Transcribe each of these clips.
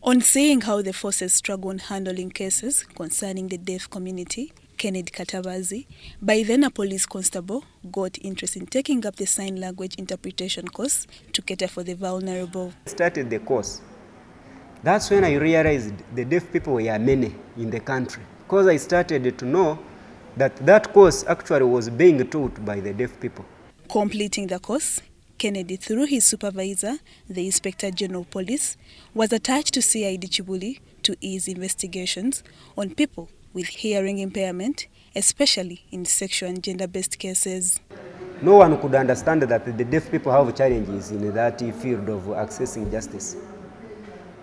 On seeing how the forces struggle on handling cases concerning the deaf community, Katabazi, by then a police constable, got interest in taking up the sign language interpretation course to cater for the vulnerable. I started the course. That's when I realized the deaf people were many in the country, because I started to know that that course actually was being taught by the deaf people. Completing the course, Kennedy, through his supervisor, the Inspector General Police, was attached to CID Chibuli to ease investigations on people with hearing impairment, especially in sexual and gender-based cases. No one could understand that the deaf people have challenges in that field of accessing justice.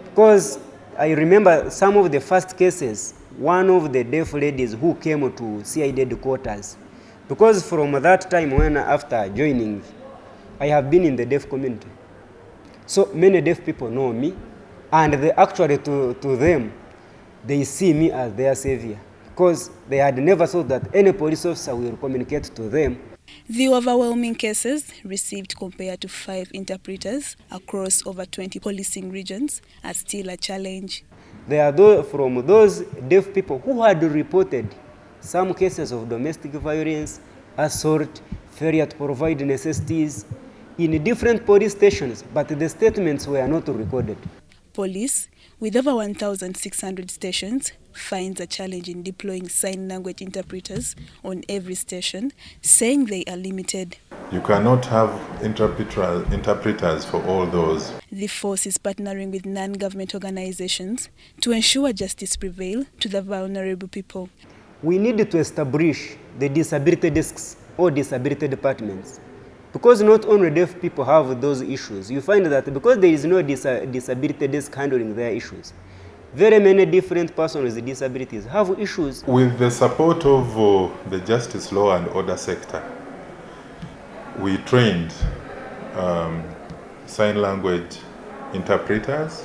Because I remember some of the first cases, one of the deaf ladies who came to CID headquarters, because from that time when after joining, I have been in the deaf community. So many deaf people know me, and they actually to them, they see me as their savior, because they had never thought that any police officer will communicate to them. The overwhelming cases received compared to 5 interpreters across over 20 policing regions are still a challenge. There are from those deaf people who had reported some cases of domestic violence, assault, failure to provide necessities in different police stations, but the statements were not recorded. Police, with over 1,600 stations, finds a challenge in deploying sign language interpreters on every station, saying they are limited. You cannot have interpreters for all those. The force is partnering with non-government organizations to ensure justice prevails to the vulnerable people. We need to establish the disability desks or disability departments, because not only deaf people have those issues. You find that because there is no disability desk handling their issues, very many different persons with disabilities have issues. With the support of the justice, law and order sector, we trained sign language interpreters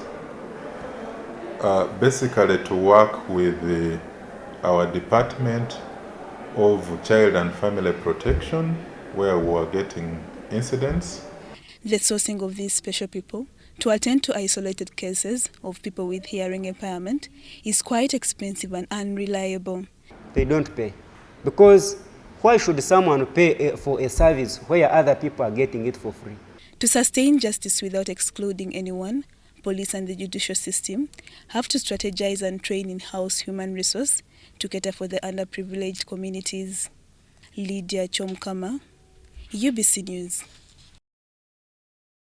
basically to work with our Department of Child and Family Protection, where we were getting incidents. The sourcing of these special people to attend to isolated cases of people with hearing impairment is quite expensive and unreliable. They don't pay, because why should someone pay for a service where other people are getting it for free? To sustain justice without excluding anyone, police and the judicial system have to strategize and train in-house human resource to cater for the underprivileged communities. Lydia Chomkama, UBC News.